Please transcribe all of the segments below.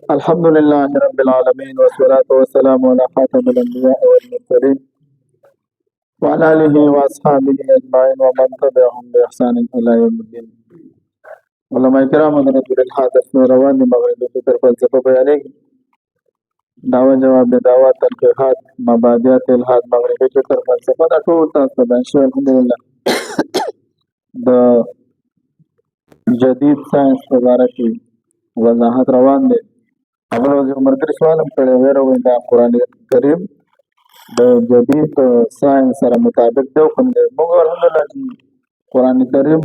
الحمد لله رب العالمين والصلاة والسلام على خاتم الأنبياء والمرسلين وعلى آله وأصحابه أجمعين ومن تبعهم بإحسان إلى يوم الدين. علماء کرام حضرت الحادث میں روان دي مغرب فکر فلسفه بیانېږي. دعوه جواب د دعوات تنقیحات مبادیات الحاد مغربي فکر فلسفه دا ټول تاسو ته بیان شوي الحمدلله. د جدید ساينس په باره کې وضاحت روان دی. اول ورځ یو ملګري سوال هم کړی ویره وایي دا قرآن کریم د جدید ساينس سره مطابق دی او کوم دی. موږ الحمدلله چې قرآن کریم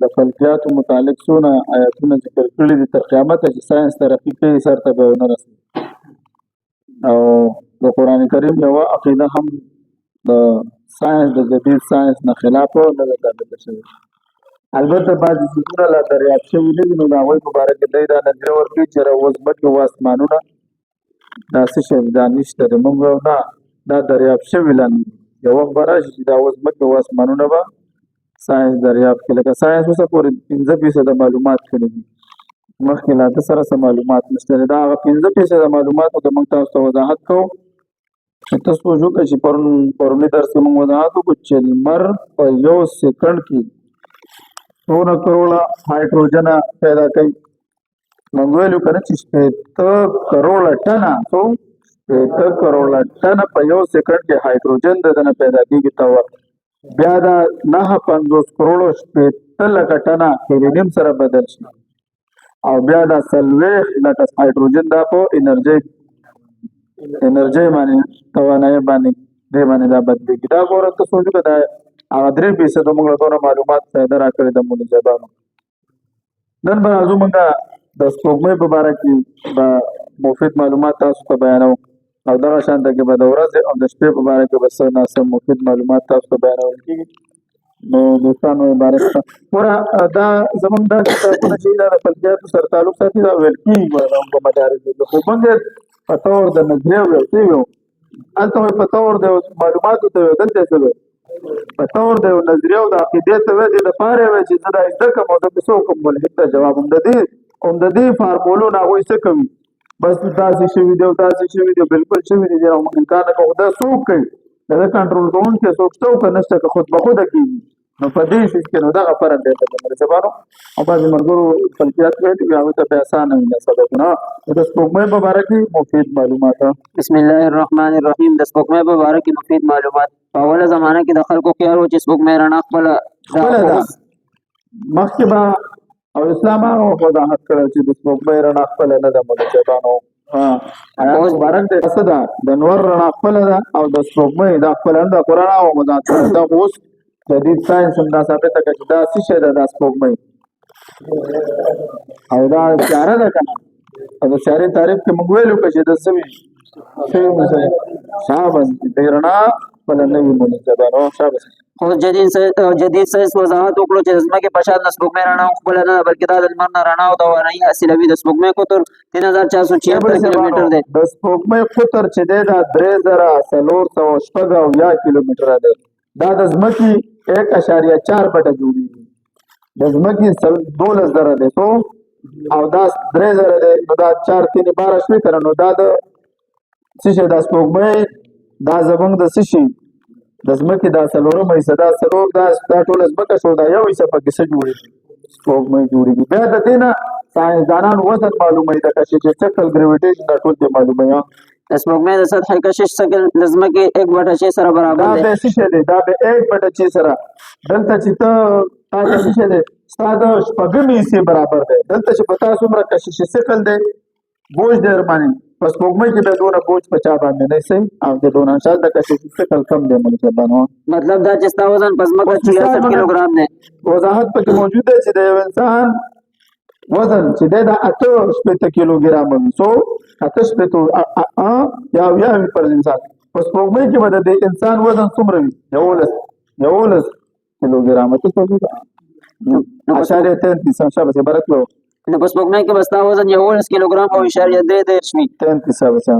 د فلکیاتو متعلق څونه آیاتونه ذکر کړي دي تر قیامته چې ساينس ترقي کوي سر ته به ونه رسي. او د قرآن کریم یوه عقیده هم د ساينس د جدید ساينس نه خلاف نه ده ثابته شوې. البته بعضې څیزونه لا دریافت شوي نه دي نو د هغوی په باره کې دی دا نظریه ورکوي چې اوس ځمکې و اسمانونه دا څه شی دا نشته دی. موږ نه دا دریافت شوي لا نه دي. یو وخت به راشي چې دا اوس ځمکې و اسمانونه به ساينس دریافت کړي. لکه ساينس اوسه پورې 15% معلومات کړي دي، مخکې لا ده سره څه معلومات نشته دی. دا هغه 15% معلوماتو ته موږ تاسو ته وضاحت کوو چې ته سوچ وکړه چې پروني درس کې موږ وضاحت وکړو چې لمر په یو سیکنډ کې 100 کروڑه هایدروجن پیدا کوي. موږ ویلو کنه چې 70 کروڑه ټنه 70 کروڑه ټنه په یو سیکنډ کې هایدروجن دنه پیدا کیږي. ته بیا دا 950 کروڑه 70 لکه ټنه هیلینیم سره بدل شي او بیا دا 40 لکه هایدروجن دا په انرژي باندې توانایي باندې دې باندې دا بدلېږي. دا ګوره ته سوچ وکړه دا هغه 3% موږ له دونه معلومات پیدا راکړي د منجبانو. نن به راځو موږ د سپوږمۍ په باره کې به مفید معلومات تاسو ته بیانوو او دغه شانته کې به د ورځې او د شپې په باره کې به څه ناسم مفید معلومات تاسو ته بیانول کېږي. نو دوستانو عبارت ته ګوره دا زموږ دا کتابونه چې دا د فلکیاتو سره تعلق ساتي دا ویل کېږي په مدارس کې. خو موږ په طور د نظریه ویل کېږو هلته مې په طور د معلوماتو ته ویل دلته څه په طور د نظریه او د عقیدې ته ویل دې دپاره ویل چې زه دا زده کړم او دلته څه وکړم ملحد ته جواب هم د دې فارمولونه هغوی څه کوي بس داسې شوي دي او داسې شوي دي بالکل شوي دي امکان نه کوي. دا څوک کوي د ده کنټرول کوونکی څوک شته او که نشته که خود به خوده کېږي. نو په دې څیز کې نو دغه فرق دی د مرجبانو او بعضې ملګرو فلکیات ویل دي هغوی ته بیا اسانه وي دا سبقونه. د سپوږمۍ په باره کې مفید معلومات. بسم الله الرحمن الرحیم. د سپوږمۍ په باره کې مفید معلومات. په اوله زمانه کې د خلکو خیال و چې سپوږمۍ رڼا خپله ده. مخکې به او اسلام هغه وضاحت کړی چې د سپوږمۍ رڼا خپله نه ده مرجبانو. اوس بارک دی څه ده د نور رڼا خپله ده او د سپوږمۍ دا خپله نه ده. قرآن هغه وضاحت کړی دا اوس جدید ساينس هم دا ثابته کړه چې دا څه شی ده دا سپوږمۍ او دا سیاره ده که نه. او د سیارې تعریف کې موږ ویلو که چې د څه وي شاباس د رڼا خپله نه وي منجبانو. شاباس. خو جدید ساينس وضاحت وکړو چې د ځمکې په شان د سپوږمۍ رڼا خپله نه ده بلکې دا د لمر نه رڼا او توانایي حاصلوي. د سپوږمۍ قطر 3476 کیلومتر دی. د سپوږمۍ قطر چې دی دا 3476 کیلومتره دی. دا د ځمکې 1.4 پټه جوړېږي. د ځمکې 12,000 دی او دا 3,000 دی نو دا 4 3 12 شوي که نه. نو دا د څه شی دا سپوږمۍ دا زموږ د څه شي د ځمکې دا 4 حصه دا 4 دا ټوله ځمکه شو دا یو حصه پکې څه جوړېږي سپوږمۍ جوړېږي. بیا د دې نه ساینسدانان وزن معلوموي لکه چې ثقل ګریویټیشن دا ټول دې معلوموي. د سپوږمۍ د سطحې کشش ثقل د ځمکې 1/6 سره برابر دی. دا به څه شی دی دا به 1/6 سره دلته چې ته تاسو څه شی دی ستا د شپږمې حصې برابر دی. دلته چې په تا څومره کشش ثقل دی بوج دی درباندې په سپوږمۍ کې به دونه بوج په چا باندې نه شي او د دونه شاید د کشش ثقل کم دی منجبانو. مطلب دا چې ستا وزن په ځمکه 66 کیلوګرام دی. وضاحت پکې موجود دی چې د یو انسان وزن چې دی دا 88 کیلوګرام وي. سو 88 یا پر انسان په سپوږمۍ کې به د انسان وزن څومره وي 11 کیلوګرام. ته څه وایي 0.33 شابه عبارت له نو په سپوږمۍ کې به ستا وزن 11 کیلوګرام او 0.3 وي. 33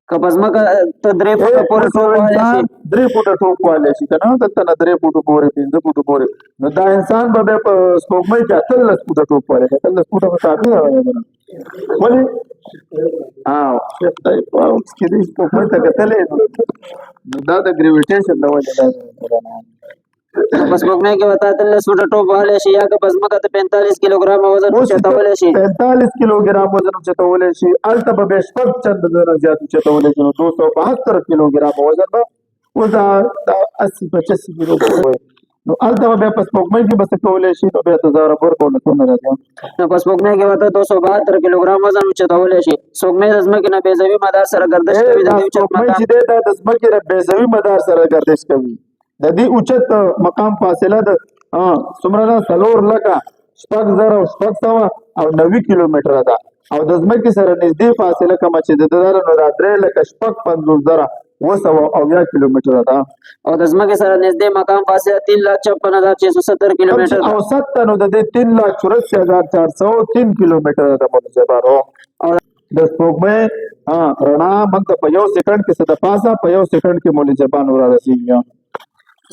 که په ځمکه ته 3 فوټه پورې ټوپ وهلی شي 3 فوټه ټوپ وهلی شي که نه دلته نه 3 فوټو پورې 5 فوټو پورې نو دا انسان به بیا په سپوږمۍ کې 18 فوټه ټوپ وهلی 18 فوټه به کافي ده ولې اوس کې دې سپوږمۍ ته کتلی نو دا د ګریویټیشن د وجې ده په سپوږمۍ کې به تا 13 فوټه ټوپ وهلی شي یا که په ځمکه ته 45 کیلوګرامه وزن اوچتولی شي 45 کیلوګرام وزن اوچتولی شي هلته به بیا شپږ چنده نه زیات اوچتولی شي نو 272 کیلوګرامه وزن به اوس دا 80 85 کیلو نو هلته به بیا په سپوږمۍ کې به څه کولی شي نو بیا تضارب ورکوله څومره راځي نو په سپوږمۍ کې به ته 272 کیلوګرام وزن اوچتولی شي سپوږمۍ د ځمکې نه بیضوي مدار سره ګردش کوي د دې اوچت سپوږمۍ چې دی دا د ځمکې نه بیضوي مدار سره ګردش کوي د دې اوچت مقام فاصله د څومره ده 4,6,990 کیلومتره ده او د ځمکې سره نږدې فاصله کومه چې د ده ده نو دا 3,50,970 کیلومتره ده او د ځمکې سره نږدې مقام فاصله 3,56,670 کیلومتره ده اوسط ته نو د دې 3,84,403 کیلومتره ده مونږ او د سپوږمۍ رڼا موږ ته په 1 سکند کې څه د پاسه په 1 سکند کې مولوي جبان را رسېږي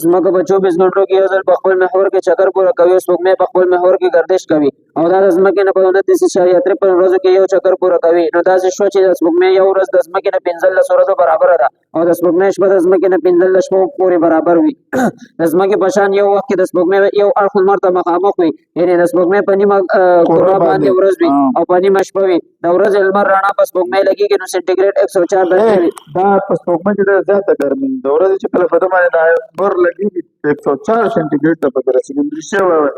ځمکه په 24 غنټو کې یو ځل په خپل محور کې چکر پوره کوي او سپوږمۍ په خپل محور کې ګردش کوي او دا د ځمکې نه په 29.53 ورځو کې یو چکر پوره کوي نو داسې شوه چې د سپوږمۍ یو ورځ د ځمکې نه 15 ورځو برابره ده او د سپوږمۍ شپه د ځمکې نه 15 شپو پورې برابر وي د ځمکې په شان یو وخت کې د سپوږمۍ یو اړخ لمر ته مخامخ وي یعنې د سپوږمۍ په نیمه کره باندې ورځ وي او په نیمه شپه وي د ورځې لمر رڼا په سپوږمۍ لګېږي نو سنټیګریډ 104 درجې وي دا په سپوږمۍ کې ډېره زیاته ګرمي د ورځې چې کله په ده باندې دا نور لګېږي 104 سنټیګریډ ته پکې رسېږي دریشي ووایي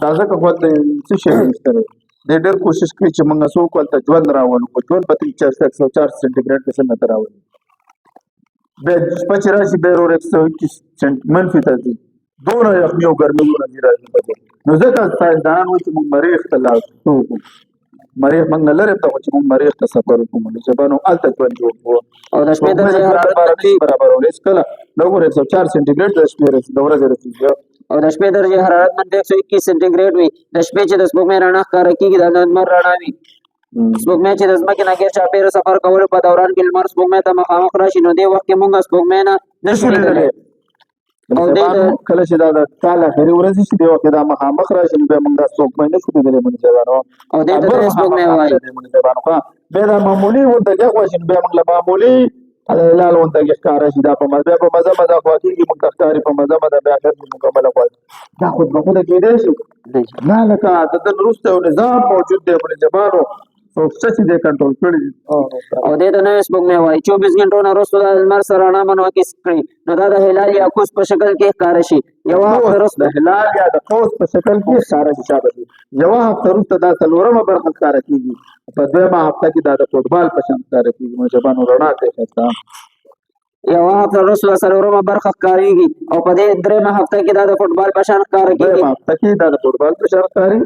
دا ځکه خو د څه شی نشته دی دی ډېر کوشش کوي چې موږ څوک هلته ژوند راولو خو ژوند په 104 سنټیګریډ کې څنګه ته راولي بیا شپه چې راشي بیا ورو 121 منفي ته ځي دونه یخني او ګرمي ځي راځي نو ځکه ساینسدانان وایي چې موږ مریخ ته لاړ شو مریخ موږ نه لرې ته چې موږ مریخ ته سفر وکړو نو ژبانو هلته ژوند جوړ کړو او د شپې درجې حرارت برابرول هېڅکله نه ګوره 104 سنټیګریډ د شپې د ورځې رسېږي او د شپې درجې حرارت منفي 121 سنټیګریډ وي د شپې چې د سپوږمۍ رڼا ښکاره کېږي د لمر رڼا وي سپوږمۍ چې د ځمکې نه غیر چاپېره سفر کولو په دوران کې لمر سپوږمۍ ته مخامخ راشي نو دې وخت کې موږ سپوږمۍ نه نشو لیدلی او کله چې دا د کال اخري ورځې شي دې وخت کې دا مخامخ راشي نو بیا موږ دا سپوږمۍ نشو لیدلی منځبانو او دې ته سپوږمۍ وایي بیا دا معمولي غوندګۍ خواشي نو بیا موږ له معمولي لال غوندګۍ ښکاره شي دا په بیا په مزه مزه خوا کېږي موږ ته ښکاري په مزه مزه بیا اخر کې مکمله خوا دا خود به خوده کېدی شي نه لکه د ده وروسته یو نظام موجود دی منځبانو څوک څه چې دی کنټرول کړي او دې ته نوې سپوږمۍ وایي 24 غنټو نه وروسته د لمر سره رڼا منعکس کړي نو دا د هلال یا قوس په شکل کې ښکاره شي یوه هفته وروسته د هلال یا د قوس په شکل کې ښکاره شي شابه شي یوه هفته وروسته دا څلورمه برخه ښکاره کېږي په دویمه هفته کې دا د فوټبال په شان ښکاره کېږي منجبانو رڼا کوي ښایسته یوه هفته وروسته د څلورمه برخه ښکارېږي او په دې درېیمه هفته کې دا د فوټبال په شان ښکاره کېږي درېیمه هفته کې دا د فوټبال په شان ښکاري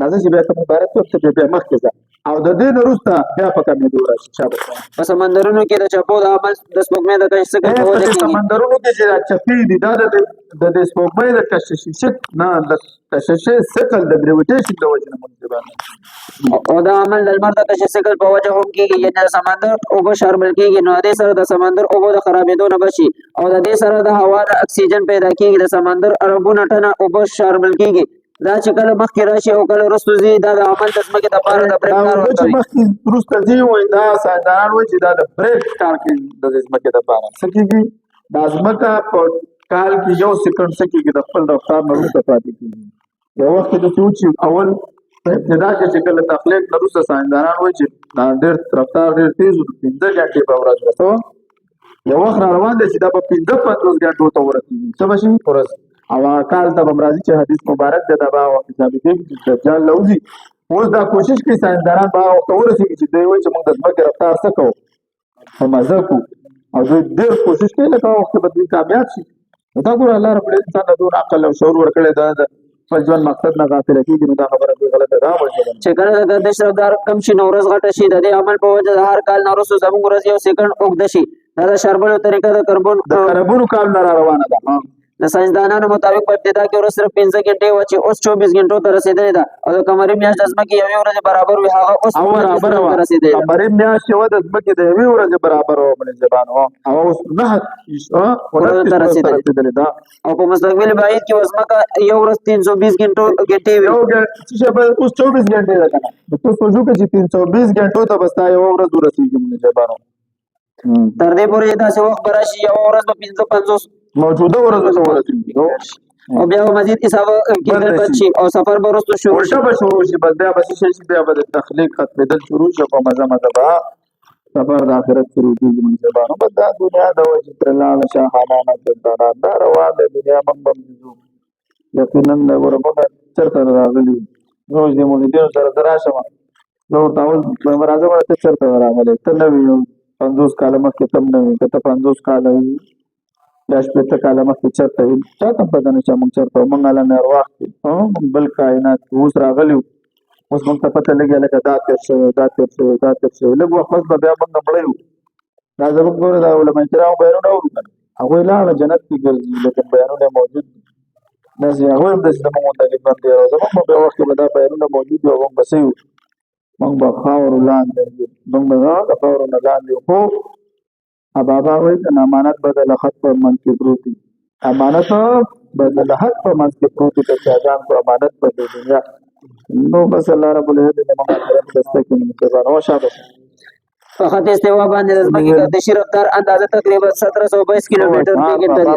دا چې بیا ته مبارک وخت بیا مخکې ځه او د دې نه وروسته بیا په کمېدو راشي شابه په سمندرونو کې د چپو د عمل د سپوږمۍ د کشش څخه کول کېږي سمندرونو کې چې دا چپې دي دا د سپوږمۍ د کشش نه د کشش ثقل د ګریویټیشن د وجې نه منځبانه او دا عمل د لمر د کشش ثقل په وجه هم کېږي یعنې د سمندر اوبه شاربل کېږي نو دې سره د سمندر اوبه د خرابېدو نه بچي او د دې سره د هوا د اکسیجن پیدا کېږي د سمندر اربونه ټنه اوبه شاربل کېږي دا چې کله مخکې راشي او کله وروسته ځي دا د عمل د ځمکې دپاره د برېک کار ورکوي مخکې وروسته ځي وایي دا ساینسدانان وایي چې دا د برېک کار کوي د ځمکې دپاره څه کېږي دا ځمکه په کال کې 1 سکند څه کېږي د خپل رفتار نه وروسته پاتې کېږي یو وخت کې داسې و چې اول په ابتدا کې چې کله تخلیق نه وروسته ساینسدانان وایي چې دا ډېر رفتار ډېر تېز و 15 غنټې په ورځ رسوه یو وخت را روان دی چې دا به 15-50 غنټو ته ورسېږي څه به شي ورځ او کال ته به هم راځي چې حدیث مبارک دی دا به هغه وخت ثابتېږي چې دجال لوځي اوس دا کوشش کوي ساینسدانان به هغه وخت ته ورسېږي چې دوی وایي چې موږ د ځمکې رفتار څه کوو په مزه کوو او دوی ډېر کوشش کوي لکه هغه وخت به دوی کامیاب شي نو دا ګوره الله رب العزت انسان ته دونه عقل او شعور ورکړی دا د خپل ژوند مقصد نه غافله کېږي نو دا خبره دوی غلطه ده چې کله د گردش رفتار کم شي نو ورځ غټه شي د دې عمل په وجه د هر کال نه وروسته زموږ ورځ 1 سکند اوږده شي دا د شاربلو طریقه د کربونو کال نه را روانه ده د ساینسدانانو مطابق په ابتدا کې ورځ صرف 15 غنټې وه چې اوس 24 غنټو ته رسېدلې ده او د قمري میاشت د ځمکې یوې ورځې برابر وي هغه اوس 29 ورځو ته رسېدلې ده. قمري میاشت چې وه د ځمکې د یوې ورځې برابر وه منظمانو هغه اوس 29 ورځو ته رسېدلې ده او په مستقبل بعید کې به ځمکه یو ورځ 320 غنټې وي. اوس 24 غنټې ده که نه ته سوچ وکړه چې 320 غنټو ته به ستا یوه ورځ ورسېږي منظمانو. تر دې پورې داسې وخت به راشي یوه ورځ به 550 موجوده ورځو ته ورسېږي او بیا به مزید حساب کېدل بند شي او سفر به وروسته شروع شي. به شروع شي بس بیا به څه شي بیا به د تخلیق ختمېدل شروع شي په مزه مزه به سفر د آخرت شروع کېږي منظمانو. بس دا دنیا د وجې ترې لاړه شاهانانه زندانان دا روان دی دنیا موږ به ځو یقینا د ګوره موږ چېرته راغلي روز د مولدینو سره زه راشم زه ورته اول راځه ته چېرته راغلی ته نه وي 50 کاله مخکې ته هم نه وي که ته 50 کاله وي یا 80 کاله مخکې چېرته وي چا ته هم پته نه چې موږ چېرته وو موږ هله نارواح دي موږ بل کائنات اوس راغلي وو اوس موږ ته پته لګیا لکه دا تېر شوی دا تېر شوی دا تېر شوی لږ وخت بس به بیا موږ مړی وو دا زموږ ګوره دا علما کرامو بیانونه اورو که نه هغوی لاړه جنت کې ګرځي لیکن بیانونه یې موجود دي داسې هغوی هم داسې زموږ غوندې ژوند دی او زموږ به بیا وخت کې به دا بیانونه موجود وي او موږ به څه یو موږ به خاورو لاندې موږ به د خاورو نه لاندې خو بابا وایي که نه امانت به د لحد په منځ کې پروت وي امانت به د لحد په منځ کې پروت وي که چاګان په امانت به د دنیا نو بس الله رب العزت زموږ آخرت بسته کړي مهربانه شابه په خط استوا باندې د ځمکې گردشي رفتار اندازه تقریبا 1722 کیلومتر فی غنټه ده.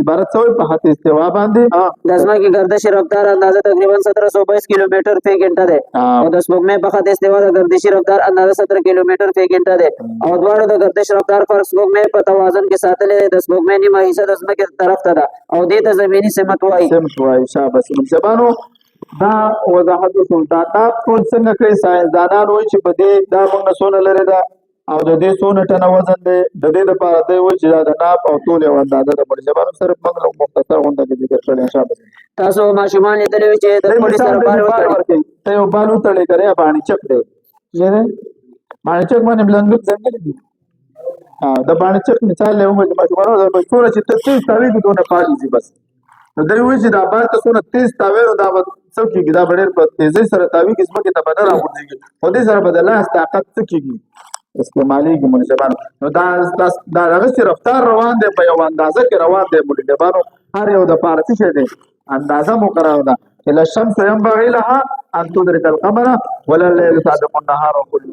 عبارت څه وایي په خط استوا باندې د ځمکې گردشي رفتار اندازه تقریبا 1722 کیلومتر فی غنټه ده او د سپوږمۍ په خط استوا د گردشي رفتار اندازه 17 کیلومتر فی غنټه ده او دواړو د گردش رفتار فرق سپوږمۍ په توازن کې ساتلې ده. د سپوږمۍ نیمه حصه د ځمکې طرف ته ده او دې ته زمیني سمت وایي. شابه سبانو دا وضاحت وشو دا ټول څنګه کوي ساینسدانان وایي چې په دې دا موږ نه څونه لرې ده او د دې څونه ټنه وزن دی د دې دپاره دی وایي چې دا د ناپ او طول یو اندازه ده منظمانو صرف موږ لږ مختصر غونډه کې ذکر کړی شابه. تاسو ماشومان لیدلی وي چې د پولي سره بال ورکوي ته یو بال وتړی که یا باڼچک دی باڼچک باندې بلنګپ ځنګلې دي د باڼچک مثال یې ومه چې ماشومانو څومره چې ته تیز تاوېږي دونه فعال ځي بس نو دوی وایي چې دا بال ته څونه تیز تاوې نو دا به څه کېږي دا به ډېر په تیزۍ سره تاوېږي ځمکې ته به نه راغورځېږي خو دې سره به د لاس طاقت څه کېږي استعمالېږي منظمانو نو دا دغسې رفتار روان دی په یو اندازه کې روان دی منظمانو هر یو دپاره څه شی دی اندازه مقرره ده چې لا الشمس ينبغي لها ان تدرك القمر ولا الليل سابق النهار وكل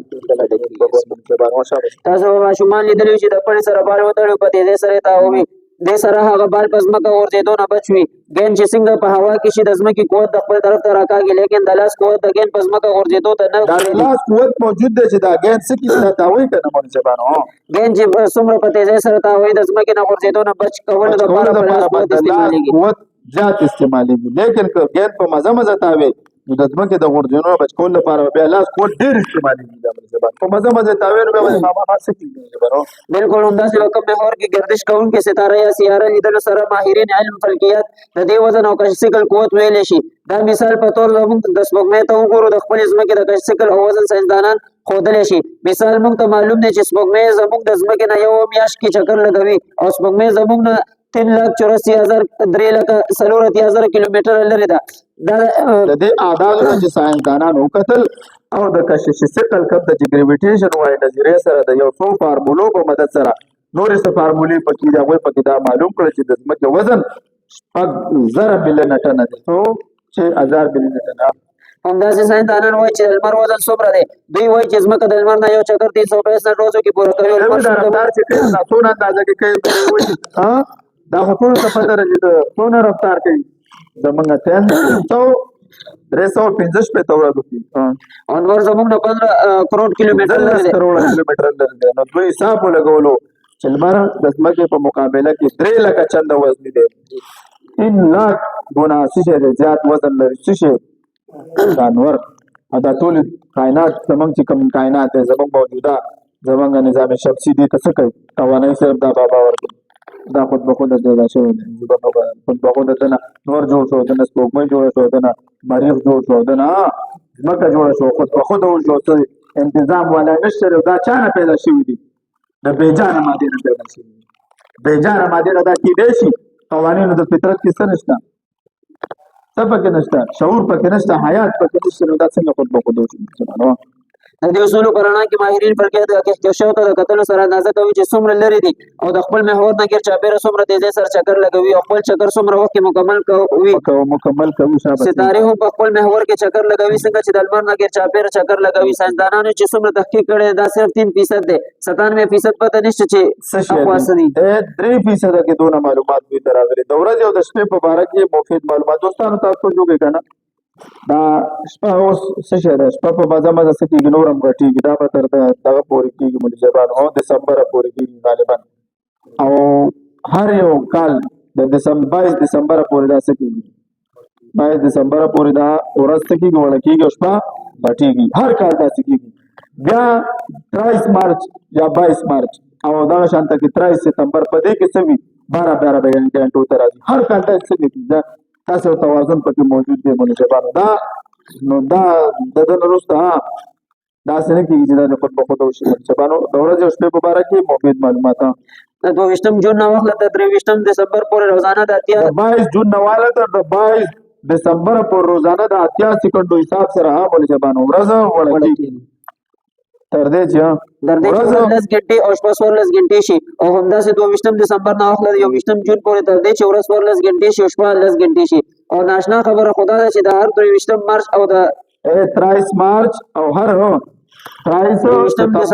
تاسو ماشومان لیدلی چې د پړي سره بال وتړي په تیزۍ سره تاووي دې سره هغه بال په ځمکه غورځېدو نه بچ وي ګین چې څنګه په هوا کې شي د ځمکې قوت د خپل طرف ته راکاږي لیکن د لاس قوت د ګین په ځمکه غورځېدو ته نه د لاس قوت موجود دی چې دا ګین څه کیسه تاوي که نه منصبانو ګین چې څومره په تیزۍ سره تاوي د ځمکې نه غورځېدو نه بچ کولو دپاره په لاس قوت استعمالېږي قوت زیات استعمالېږي لیکن که ګین په مزه مزه تاوي نو د ځمکې د غورځېدو نه بچ کولو لپاره بیا لاس قوت ډېر استعمالېږي دا منصبان په مزه مزه تاوي نو بیا به خامخا څه کېږي منصبانو بالکل همداسې به کوم محور کې گردش کوونکې ستاره یا سیاره لیدلو سره ماهرین علم فلکیات د دې وزن او کش سکل قوت ویلی شي. دا مثال په طور زموږ د سپوږمۍ ته وګورو د خپلې ځمکې د کش سکل او وزن ساینسدانان ښودلی شي. مثال موږ ته معلوم دی چې سپوږمۍ زموږ د ځمکې نه یوه میاشت کې چکر لګوي او سپوږمۍ زموږ نه 3,84,3,40,000 کیلومتره لرې ده. د دې اعدادو نه چې ساینسدانانو وکتل او د کشش ثقل کب د ګریویټیشن وایي نظریې سره د یو څو فارمولو په مدد سره نورې څه فارمولې پکې دي هغوی پکې دا معلوم کړل چې د ځمکې وزن 6,000 بلینه ټنه دی 6,000 بلینه ټنه. همداسې ساینسدانان وایي چې د لمر وزن څومره دی. دوی وایي چې ځمکه د لمر نه یو چکر 365 ورځو کې پوره کوي څونه اندازه کې کوي دا خو ټولو ته پته ده چې څونه رفتار کوي زمونږ 3,315 ورځو کې او نور زمونږ نه 15 کروڑ کیلومتر لرې دی نو دوی حساب ولګولو چې لمر د ځمکې په مقابله کې 3 لکه چنده وزن دی 3 لاک ګونه څه شی دی زیات وزن لري څه شی جانور دا ټول کائنات زمونږ چې کوم کائنات دی زمونږ موجوده زمونږ نظام شمسي دی ته څه کوي توانایي صرف دا بابا ورکوي دا خود به خود پیدا شوی دی خود به خود دنه نور جوړ شو دنه سپوږمۍ جوړه شو دنه مریخ جوړ شو دنه ځمکه جوړه شو خود به خود وجود انتظام والا نشته دا چا نه پیدا شوي دي د بېجانه مادې نه پیدا شوي دي بیجاره ماده ادا کیدای شي قوانینو د فطرت کې څه نشته څه پکې نشته شعور پکې نشته حیات پکې نشته نو دا څنګه خود بخود وشي د دې اصولو په رڼا کې ماهرین پر کې د کهکشانونو ته د کتلو سره اندازه کوي چې څومره لرې دي او د خپل محور نه غیر چاپیره څومره تیزی سره چکر لګوي او خپل چکر څومره وخت کې مکمل کوي ستارې هم په خپل محور کې چکر لګوي څنګه چې د لمر نه غیر چاپیره چکر لګوي ساينسدانانو چې څومره تحقیق کړي دا صرف 3% دی 97% پته نشته چې اخواص دي 3% کې دونه معلومات وي تراغلي د ورځې او د شپې په اړه کې مفید معلومات دوستانو تاسو جوړه کنه دا شپه اوس څه شي ده شپه په بازار مزه سکیږي نورم غټیږي دا به تر دغه پورې کېږي مولوي صاحبان او دسمبر پورې کېږي غالبا او هر یو کال د دسمبر 22 دسمبر پورې دا سکیږي 22 دسمبر پورې دا ورځ سکیږي وړ کېږي شپه غټیږي هر کال دا سکیږي بیا 23 مارچ یا 22 مارچ او دا شانته کې 23 ستمبر په دې کې سوي 12 غنټو تر هر کال دا سکیږي تاسو توازن پکې موجود دی مونږ شبانو دا نو دا د نورسته دا څنګه کېږي چې دا خود په خود وشي شبانو د ورځې او شپې په اړه کې مفید معلومات د 22 جون نه وخت تر 23 دسمبر پورې روزانه د 22 جون نه واله تر 22 دسمبر پورې روزانه د 80 سکندو حساب سره مونږ شبانو ورځ وړي تر دې چې در دې 10 غنټې او شپه 16 غنټې شي او همداسې 22 دسمبر نه اخله 21 جون پورې تر دې چې ورځ 16 غنټې شي او شپه 10 غنټې شي او ناشنا خبره خدا ده چې د هر 23 مارچ او د 23 مارچ او هر 23 ستمبر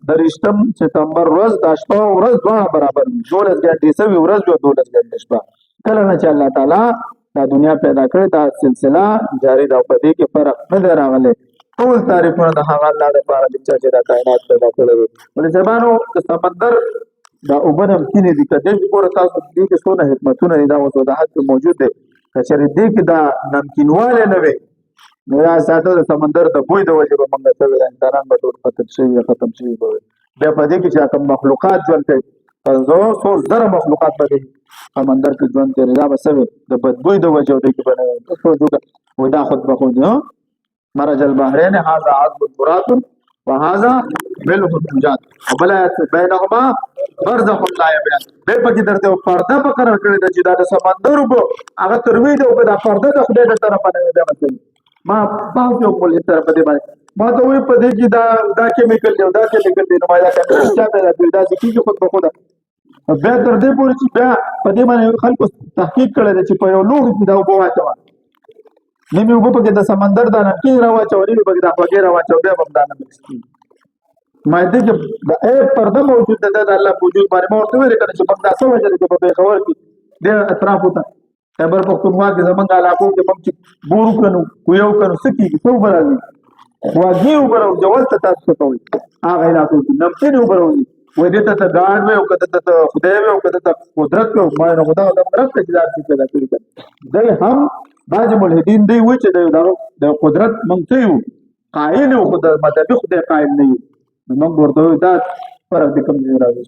د 23 ستمبر ورځ د شپه ورځ دواړه برابر دي 12 غنټې سوي ورځ او 12 غنټې شپه کله نه چې الله تعالی دا دنیا پیدا کړې دا سلسله جاری ده په دې کې فرق نه دی راغلی ټول تعریفونه د هغه الله لپاره دي چې دا کائنات پیدا کړی ولې زبانو د سمندر دا اوبنم کینې دي کله چې پورته تاسو دې کې څونه حکمتونه دي دا وضاحت موجود دي کچې دې کې دا نمکینواله نه وي نو یا ساته د سمندر د بوی د وجه به موږ ته انسانان به ټول ختم شي بیا په دې کې چې کوم مخلوقات ژوند کوي څو زره مخلوقات په سمندر کې ژوند کوي دا به څه د بدبوی د وجه دې کې بنه څه جوړه ودا خود به خود مرج البحرين هذا عذب فرات وهذا ملح فجاج وبلا بينهما برزخ لا يبغيان به پکې درته پرده پکړه کړی د چې دا د سمندر وبو هغه تروي دی په دا پرده د خدای د طرفه نه دی مثلا ما پاو یو بل تر په دې باندې ما ته وی په دې کې دا کیمیکل دی دا کیمیکل دی نو ما دا کنه چې پیدا کړی دا چې خود په خود بیا تر دې پورې چې بیا په دې باندې خلکو تحقیق کړی چې په یو لوړ کې دا وبو واچو نیمه وبو پکې د سمندر د نمکین راواچو نیمه پکې د خوږې راواچو بیا هم دا نه مکسي ما دې چې د اې پرده موجود ده د الله وجود باندې مو ورته ویل کړي چې موږ تاسو وجه دې په خبر کې د اطراف ته خبر پختونخوا کې زمونږ علاقو کې موږ چې بورو کنو کویو کنو سکی څو برازي خوږې وبرو جوړ ته تاسو کوي هغه علاقو کې نمکین وبرو وې دې ته ګاډ وې او کته ته خدای وې او کته ته قدرت کو ما نه خدا د طرف ته ځای پیدا کړی دی هم باج ملحدین دی و چې د قدرت مونږ یو قائل او خدای مذهبي خدای قائل نه یو موږ ورته دا فرق د کوم ځای راوځي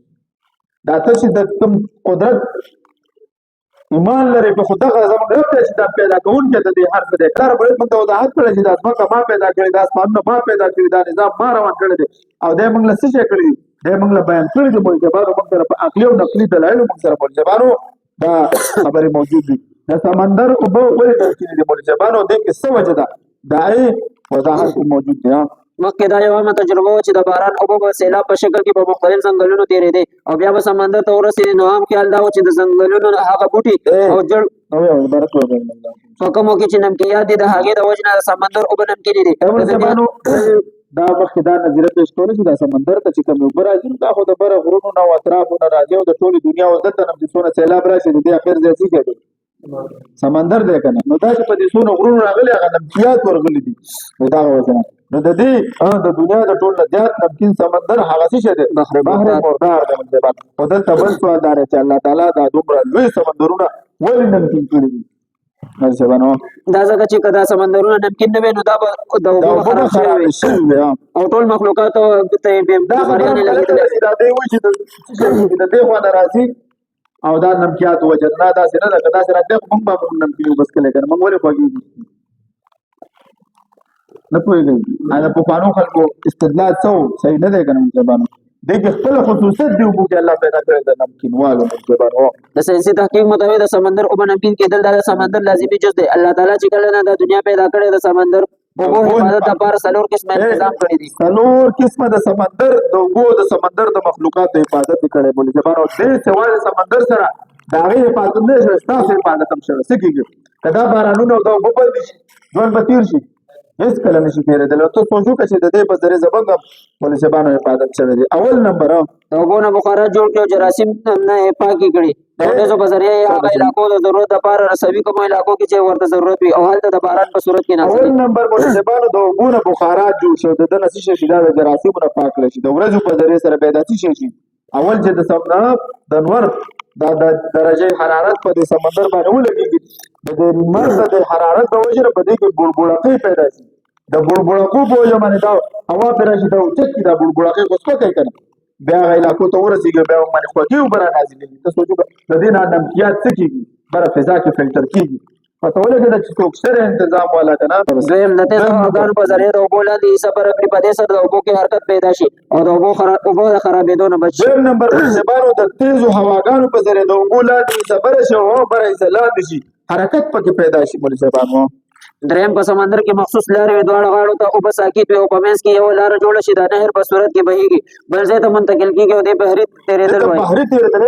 دا چې د کوم قدرت ایمان لري په خدای غزم رب ته چې دا پیدا کون کې د هر څه د کار په موږ وضاحت کړی چې دا اسماء ما پیدا کړی دا اسمان ما پیدا کړی دا نظام ما روان کړی دی او د موږ له څه شي کړی دی موږ له بیان کړی دی موږ جواب موږ سره په عقلي او نقلي دلایل موږ سره په جوابو دا خبره موجود دي د سمندر او په ولې د چې د مولجبانو د کې څه وجه ده دا وضاحت موجود دی مکه دا یو عامه تجربه چې د باران او په سیلاب په شکل کې په مختلف ځنګلونو تیرې دي او بیا به سمندر ته ورسېږي نو هم خیال دا و چې د ځنګلونو هغه بوټي او جړ او برکت ورته په کومو کې چې نمکيات دي د هغې د وجه نه د سمندر اوبه نمکینې دي دا مخکې دا نظریه پیش کړې چې دا سمندر ته چې کوم اوبه راځي دا خو د بره غرونو نه او اطرافو نه راځي او د ټولې دنیا او دلته نه چې څونه سیلاب راشي د دې اخر ځای څه کوي سمندر دی کنه نو دا چې په دې څونه غرونو راغلي هغه نمکيات ورغلي دي نو دا وجه نو د دې د دنیا د ټول نه زیات نمکین سمندر هغه څه دی بحر مردار دی مطلب په دلته بل څه دار چې الله تعالی دا دومره لوی سمندرونه ولې نمکین کړی دي دا ځکه چې کدا سمندرونه نمکین نه وي نو دا به د اوبو خراب شي او ټول مخلوقات ته دا مریان لګیدل دا دی و چې د دې خوا راځي او دا نمکيات وجدنا دا سره دا کدا سره د موږ په نمکینو بس کله کنه موږ ولې خوږی نه پوهیږي دا په قانون خلکو استدلال څو صحیح نه دی کنه زبانو دغه خپل خصوصیت دی وګورئ الله پیدا کړی د نمکینوالو منځبانو د ساینسي تحقیق مطابق د سمندر اوبه نمکین کېدل دا د سمندر لازمي جز دی. الله تعالی چې کله نه د دنیا پیدا کړې د سمندر اوبو حفاظت لپاره څلور قسمه تنظیم کړی دي. څلور قسمه د سمندر د اوبو د سمندر د مخلوقاتو حفاظت کړی منځبانو دې سوال سمندر سره دا غي حفاظت نه شوی تاسو حفاظت هم شوی سکیږي کدا بارانونو د اوبو بل شي ځوان به تیر شي هیڅ کله نشي کېدلی ته سوچو که چې د دې په ذریعه زمونږ منصبانو حفاظت شوی دی. اول نمبر د اوبو نه بخارات جوړ کړي او جراثیم نه پاکي کړي د اوبو په ذریعه یې هغه علاقو د ضرورت لپاره رسوي کومو علاقو کې چې ورته ضرورت وي او هلته د باران په صورت کې نازل اول نمبر منصبانو د اوبو نه بخارات جوړ شو د دنه شي دا د جراثیمو نه پاک کړي د ورځو په ذریعه سره پیدا شي اول چې د سمنا د نور د درجه حرارت په سمندر باندې ولګي د مرز د حرارت په وجه په دې کې بلبلقې پیدا شي د بلبلقو په وجه باندې دا هوا پر راشي دا چې د بلبلقې کوڅه کوي کنه بیا علاقو ته ورسیږي بیا باندې خوږي وبره نازلېږي ته سوچو د دې نه نمکيات څه کیږي بره فضا کې فلټر کیږي پته ولګي چې څوک سره تنظیم والا کنه دویم نته د اورګان په ذریعه د اوبو لاندې سفر کړي په دې سره د اوبو کې حرکت پیدا شي او د اوبو د خرابېدو نه بچي. دویم نمبر منصبانو د تیزو هواګانو په ذریعه د اوبو لاندې سفر شي او بره لاندې شي حرکت پکې پیدا شي منصبانو. دریم په سمندر کې مخصوص لارې دواړه غاړو ته اوبه ساکت وي او په منځ کې یو لاره جوړه شي د نهر په صورت کې بهیږي بل ځای ته منتقل کیږي او د بحري تېرېدل وایي. بحري تېرېدل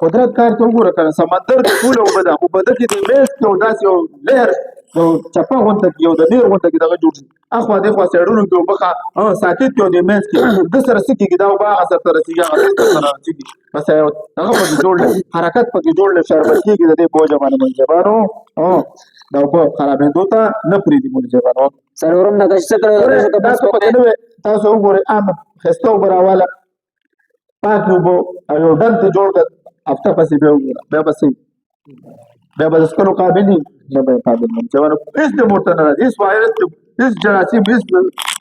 قدرت کار ته وګوره کنه سمندر د ټول اوبه ده اوبه ده کې د میز کې او داسې یو لهر یو چپه غونډه کې یو د نیر غونډه کې دغه جوړ شي اخوا دغه سړونو کې اوبه ساکت کې د میز کې د سره سکیږي دا اوبه هغه سره رسیږي هغه سره رسیږي بس هغه په جوړ حرکت پکې جوړ شربت کېږي د دې بوجه باندې منځبانو دا اوبه خرابېدو ته نه پرېږدي منځبانو. څلورم د کشش کړی تاسو وګورئ عام خسته اوبه راواله پاک اوبه او یو ډنډ ته جوړ کړ هفته پسې بیا وګوره بیا به د څښلو قابل نه به یې قابل منځبانو هېڅ د موټر نه راځي هېڅ وایرس هېڅ جراثیم هېڅ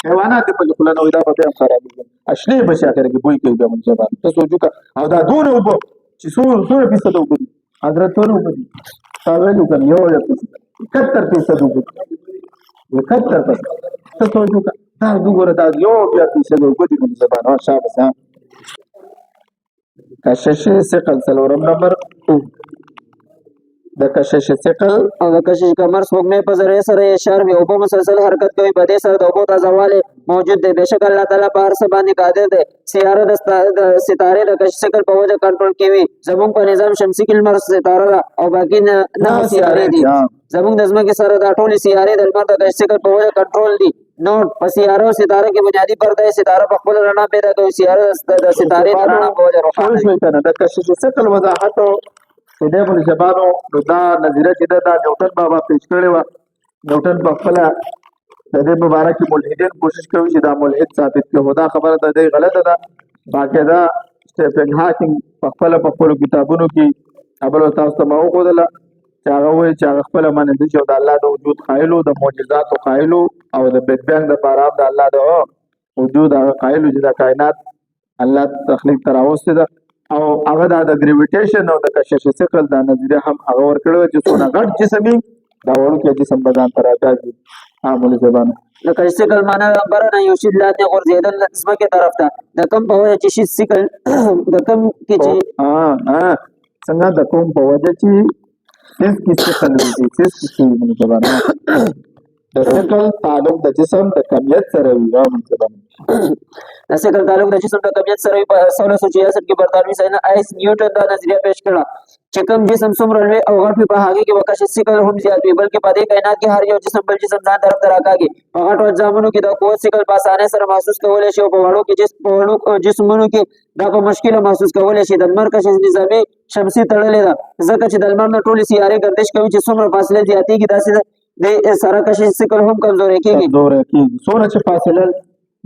حیوانات یې پکې خوله نه وي دا به بیا هم خرابېږي اشنې به شي اخر کې بوی کوي بیا منځبانو ته سوچ وکړه او دا دونه اوبه چې څومره فیصد اوبه دي حضرت څومره اوبه دي تا ویل وکړه 71% اوبه دي 71% ته سوچ وکړه دا وګوره دا 1% اوبه دي منځبانو شاباس کشش ثقل څلورم نمبر د کشش ثقل او د کشش کمر سپوږمۍ په ذریعه سره یې اشار وي اوبه مسلسل حرکت کوي په دې سره د اوبو تازهوالی موجود دی بېشک الله تعالی په هر څه باندې قادر دی. سیاره د ستارې د کشش ثقل په وجه کنټرول کوي زموږ په نظام شمسي کې لمر ستاره ده او باقي نه سیارې دي زموږ د ځمکې سره دا ټولې سیارې د لمر د کشش ثقل په وجه کنټرول دي. نوټ په سیاره او ستاره کې بنیادی پرده ستاره په خپل رڼا پیدا کوي سیاره د ستارې د رڼا په وجه روښانه شوی کنه د کشش ثقل وضاحت د دې منځبانو دا نظریه چې دا نیوټن بابا پیش کړی و نیوټن په خپل د دې مبارک ملحدین کوشش کوي چې دا ملحد ثابت کړي دا خبره د دې غلطه ده باقاعده سټیفن هاکینګ په خپل کتابونو کې خبر تاسو ته مو خدله چې هغه وایي چې هغه خپل باندې د الله د وجود قائلو د معجزاتو قائلو او د بیگ بینګ د بارام د الله د وجود هغه قائلو چې د کائنات الله تخلیق تر اوسه ده او هغه د ګریویټیشن او د کشش ثقل د نظریه هم هغه ورکړو چې څونه غټ جسم دا ورکه جسم بدن تر راځي عامل زبانه د کشش ثقل معنا برنه یو شی لاندې غورځیدل ځمکې طرف ته د کم په وجه چې شي ثقل د کم کې چې څنګه د کوم په وجه چې هیڅ کیسه خلوي هیڅ کیسه زبانه د ثقل تعلق د جسم د کمیت سره وي عامل زبانه د ثقل تعلق د جسم د کمیت سره په 1666 کې برطانوي ساينس آیس نیوټن دا نظریه پیش کړه چې کوم جسم څومره لوی او غټ وي په هغه کې وکشش ثقل هم زیات وي بلکې په دې کائنات کې هر یو جسم بل جسم ځان طرف ته راکاږي په غټو اجسامونو کې د قوت ثقل په اسانۍ سره محسوس کولی شي او په وړو جسمونو کې دا په مشکل محسوس کولی شي د لمر کشش نظامي شمسي تړلې ده ځکه چې د لمر نه ټولې سیارې گردش کوي چې څومره فاصله زیاتېږي داسې د سره کشش ثقل هم کمزورې کېږي څومره چې فاصله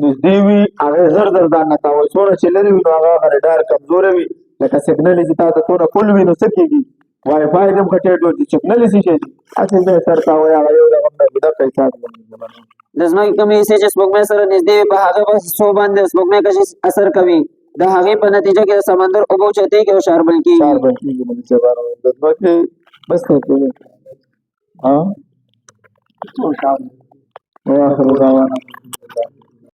نږدې وي هغه زر ځان نه تاوي څومره چې لرې وي نو هغه ډېر کمزوره وي لکه سیګنل چې تاسو څونه کول وي نو څه کېږي وای فای هم کټېډ وي سیګنل شي اته به سر تاوي هغه یو دغه د پیسې د ځمکې کومې حصې چې سپوږمۍ سره نږدې په هغه په حصو باندې سپوږمۍ کشش اثر کوي د هغې په نتیجه کې د سمندر اوبه اوچتېږي او شاربل کېږي د ځمکې بس ها واخر دعوانا